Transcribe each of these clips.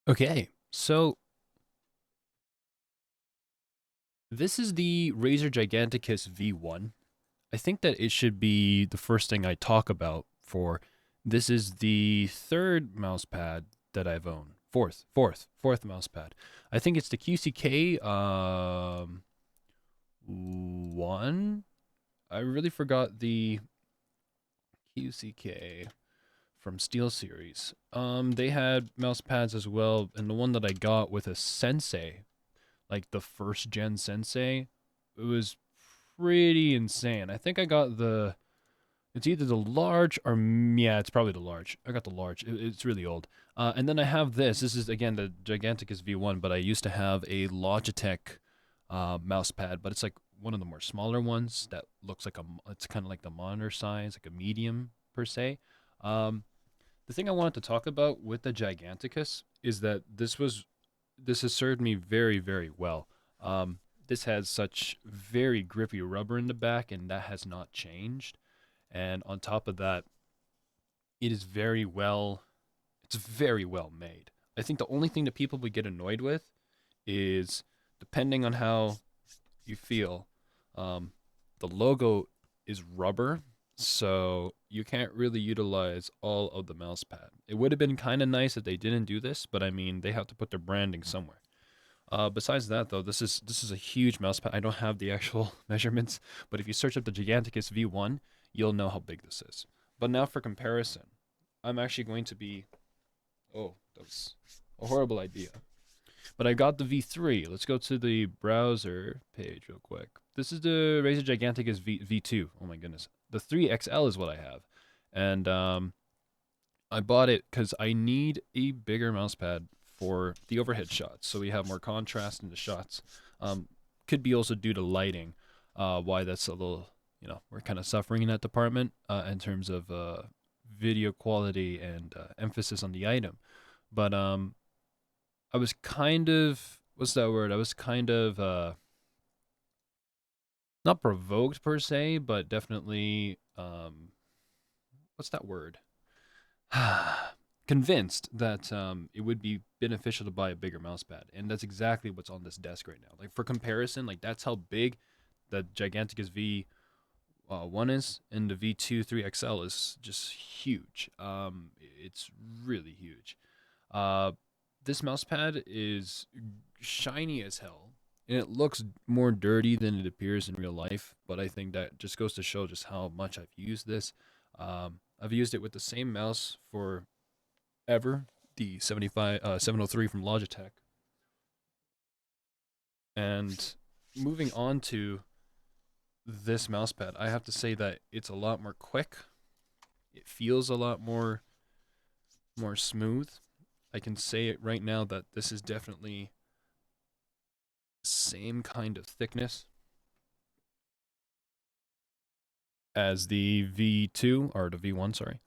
Okay, so this is the Razer Giganticus V1. I think that it should be the first thing I talk about for this is the third mouse pad that I've owned. Fourth mouse pad. I think it's the QCK one. I really forgot the QCK from Steel Series. They had mouse pads as well, and the one that I got with a Sensei, like the first gen Sensei, it was pretty insane. I think I got it's either the large or yeah, it's probably the large. I got the large. It's really old. And then I have this. This is again the Giganticus V1, but I used to have a Logitech mouse pad, but it's like one of the more smaller ones that looks like it's kind of like the monitor size, like a medium per se. Um, the thing I wanted to talk about with the Giganticus is that this has served me very, very well. This has such very grippy rubber in the back, and that has not changed. And on top of that, it is very well. It's very well made. I think the only thing that people would get annoyed with is depending on how you feel. Um, the logo is rubber, so you can't really utilize all of the mouse pad. It would have been kind of nice if they didn't do this, but I mean they have to put their branding somewhere. Besides that, though, this is a huge mouse pad. I don't have the actual measurements, but if you search up the Giganticus V1, you'll know how big this is. But now for comparison, I'm actually going to be. Oh, that was a horrible idea. But I got the V3. Let's go to the browser page real quick. This is the Razer Giganticus V2. Oh my goodness. The 3XL is what I have. And I bought it because I need a bigger mouse pad for the overhead shots, so we have more contrast in the shots. Could be also due to lighting, why that's a little, we're kind of suffering in that department in terms of video quality and emphasis on the item. But I was kind of, what's that word? I was kind of not provoked per se, but definitely, what's that word? Convinced that it would be beneficial to buy a bigger mouse pad, and that's exactly what's on this desk right now. Like for comparison, like that's how big the Giganticus V one is, and the V2 3XL is just huge. It's really huge. Uh, this mouse pad is shiny as hell, and it looks more dirty than it appears in real life. But I think that just goes to show just how much I've used this. I've used it with the same mouse for ever, the 703 from Logitech. And moving on to this mousepad, I have to say that it's a lot more quick. It feels a lot more smooth. I can say it right now that this is definitely same kind of thickness as the V2 or the V1, sorry.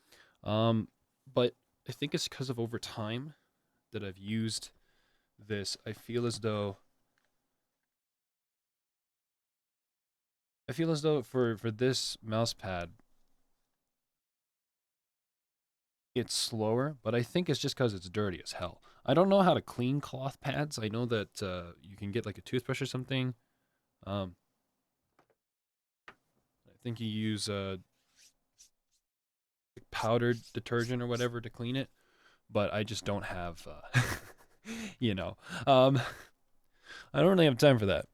But I think it's because of over time that I've used this. I feel as though for this mouse pad, it's slower, but I think it's just because it's dirty as hell. I don't know how to clean cloth pads. I know that you can get like a toothbrush or something. Um, I think you use powdered detergent or whatever to clean it, but I just don't have, you know, um, I don't really have time for that.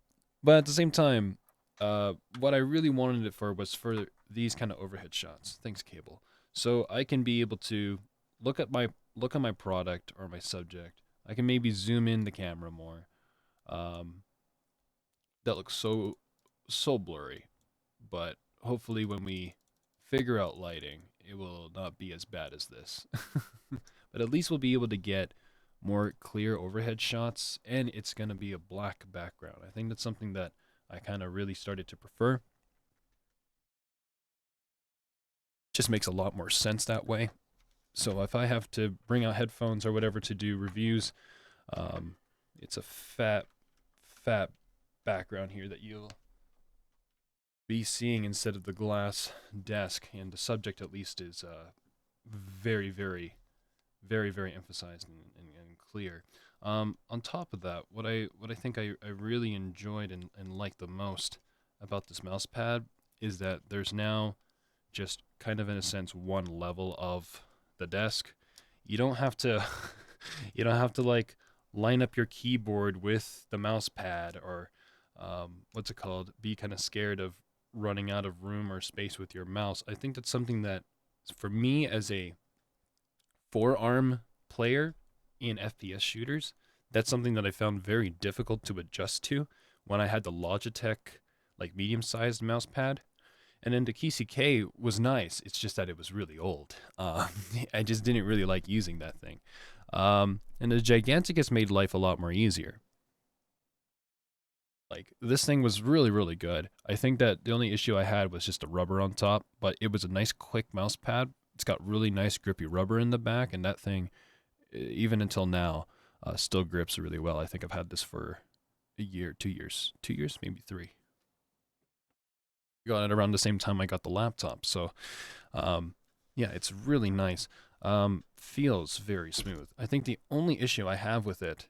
But at the same time, what I really wanted it for was for these kind of overhead shots. Thanks, cable. So I can be able to look at my look at my product or my subject. I can maybe zoom in the camera more. Um, that looks so blurry, but hopefully when we figure out lighting, it will not be as bad as this. But at least we'll be able to get more clear overhead shots, and it's going to be a black background. I think that's something that I kind of really started to prefer. Just makes a lot more sense that way. So if I have to bring out headphones or whatever to do reviews, um, it's a fat background here that you'll be seeing instead of the glass desk, and the subject at least is very, very, very, very emphasized and clear. On top of that, what I think I really enjoyed and liked the most about this mouse pad is that there's now just kind of in a sense one level of the desk. You don't have to you don't have to like line up your keyboard with the mouse pad or what's it called? Be kind of scared of running out of room or space with your mouse. I think that's something that for me as a forearm player in FPS shooters, that's something that I found very difficult to adjust to when I had the Logitech like medium-sized mouse pad. And then the KCK was nice. It's just that it was really old. I just didn't really like using that thing. And the Giganticus made life a lot more easier. Like this thing was really, really good. I think that the only issue I had was just the rubber on top, but it was a nice quick mouse pad. It's got really nice grippy rubber in the back, and that thing, even until now, still grips really well. I think I've had this for a year, 2 years, 2 years, maybe three. Got it around the same time I got the laptop, so yeah, it's really nice. Feels very smooth. I think the only issue I have with it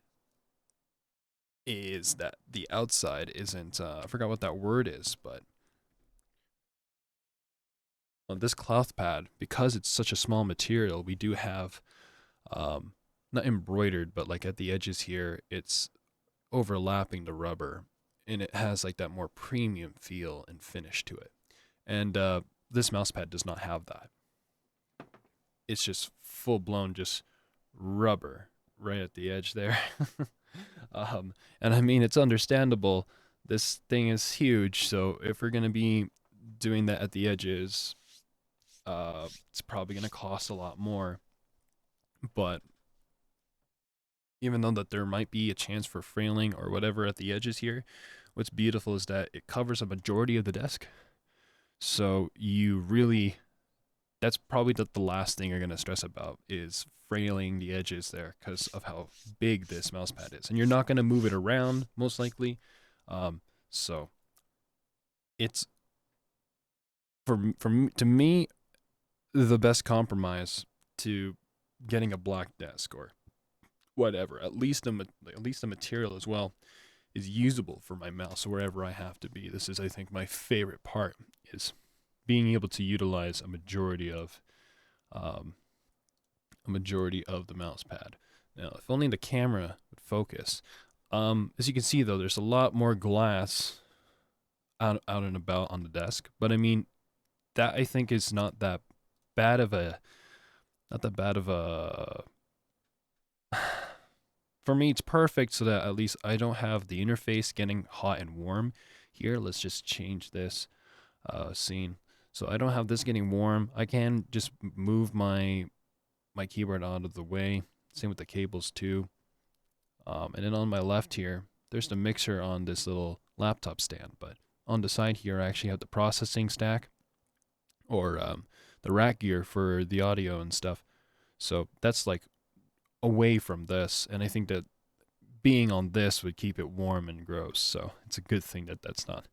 is that the outside isn't, I forgot what that word is, but on this cloth pad, because it's such a small material, we do have, not embroidered, but like at the edges here, it's overlapping the rubber, and it has like that more premium feel and finish to it. And this mouse pad does not have that. It's just full blown, just rubber right at the edge there. And I mean, it's understandable. This thing is huge, so if we're gonna be doing that at the edges, it's probably gonna cost a lot more. But even though that there might be a chance for frailing or whatever at the edges here, what's beautiful is that it covers a majority of the desk. So you really, that's probably the last thing you're going to stress about is frailing the edges there because of how big this mouse pad is. And you're not going to move it around, most likely. So it's, to me, the best compromise to getting a black desk or whatever. At least the material as well is usable for my mouse wherever I have to be. This is, I think, my favorite part is being able to utilize a majority of the mouse pad. Now, if only the camera would focus. As you can see, though, there's a lot more glass out and about on the desk. But I mean, that I think is not that bad of a, not that bad of a. For me, it's perfect so that at least I don't have the interface getting hot and warm. Here, let's just change this scene. So I don't have this getting warm. I can just move my keyboard out of the way. Same with the cables too. And then on my left here, there's the mixer on this little laptop stand. But on the side here, I actually have the processing stack or the rack gear for the audio and stuff. So that's like away from this, and I think that being on this would keep it warm and gross, so it's a good thing that that's not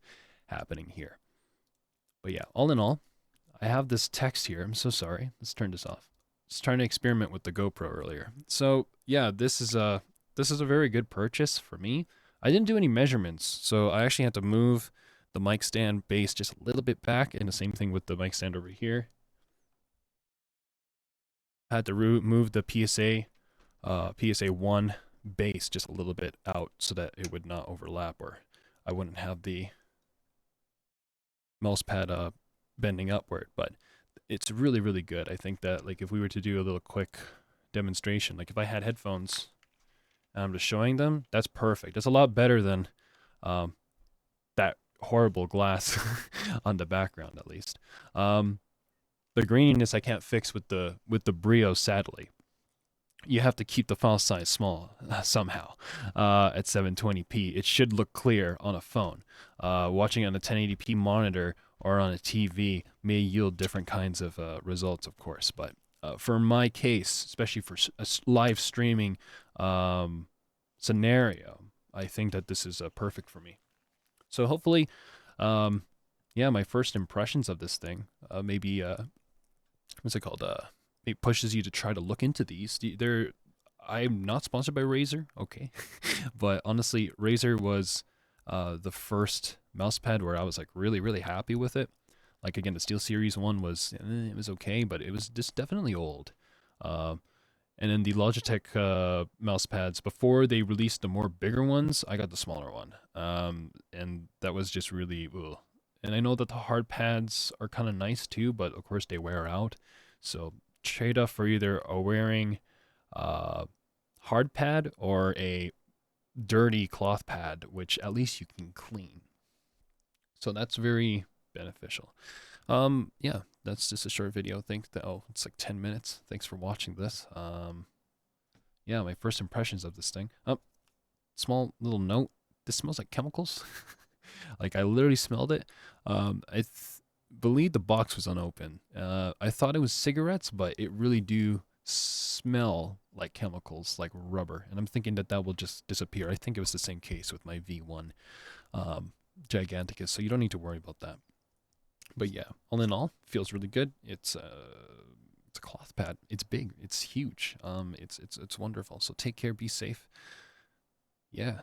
happening here. But yeah, all in all, I have this text here. I'm so sorry. Let's turn this off. I was trying to experiment with the GoPro earlier. So yeah, this is a very good purchase for me. I didn't do any measurements, so I actually had to move the mic stand base just a little bit back, and the same thing with the mic stand over here. I had to move the PSA 1 base just a little bit out so that it would not overlap or I wouldn't have the mouse pad bending upward, but it's really, really good. I think that like if we were to do a little quick demonstration, like if I had headphones and I'm just showing them, that's perfect. That's a lot better than that horrible glass on the background, at least. The graininess I can't fix with the Brio, sadly. You have to keep the file size small somehow at 720p. It should look clear on a phone. Watching on a 1080p monitor or on a TV may yield different kinds of results, of course. But for my case, especially for a live streaming scenario, I think that this is perfect for me. So hopefully, yeah, my first impressions of this thing, maybe, what's it called? It pushes you to try to look into these. I'm not sponsored by Razer, okay, but honestly, Razer was the first mouse pad where I was like really happy with it. Like again, the Steel Series one was it was okay, but it was just definitely old. Uh, and then the Logitech mouse pads before they released the more bigger ones, I got the smaller one, and that was just really ugh. And I know that the hard pads are kind of nice too, but of course they wear out. So trade off for either a wearing uh, hard pad or a dirty cloth pad, which at least you can clean. So that's very beneficial. Yeah, that's just a short video. Think that it's like 10 minutes. Thanks for watching this. Yeah, my first impressions of this thing. Small little note. This smells like chemicals. Like I literally smelled it. I believe the box was unopened. I thought it was cigarettes, but it really do smell like chemicals, like rubber. And I'm thinking that that will just disappear. I think it was the same case with my V1 um, Giganticus, so you don't need to worry about that. But yeah, all in all, feels really good. It's a cloth pad. It's big. It's huge. It's wonderful. So take care. Be safe. Yeah.